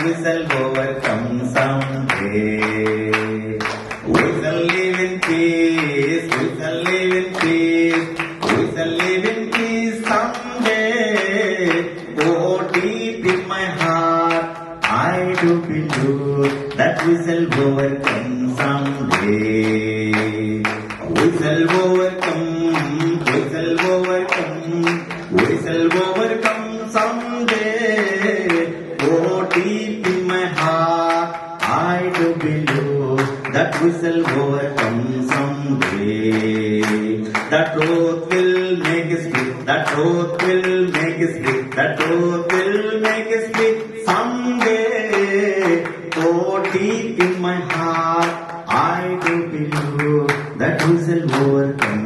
we shall overcome someday. We shall live in peace, we shall live in peace, we shall live in peace someday. Oh, deep in my heart, I do believe that we shall overcome someday. We shall overcome, we shall overcome, we shall overcome someday. Oh, deep in my heart, I do believe that we shall overcome someday. The truth will make us free, the truth will make us free, the truth will make us free someday. Oh, deep in my heart, I do believe that we shall overcome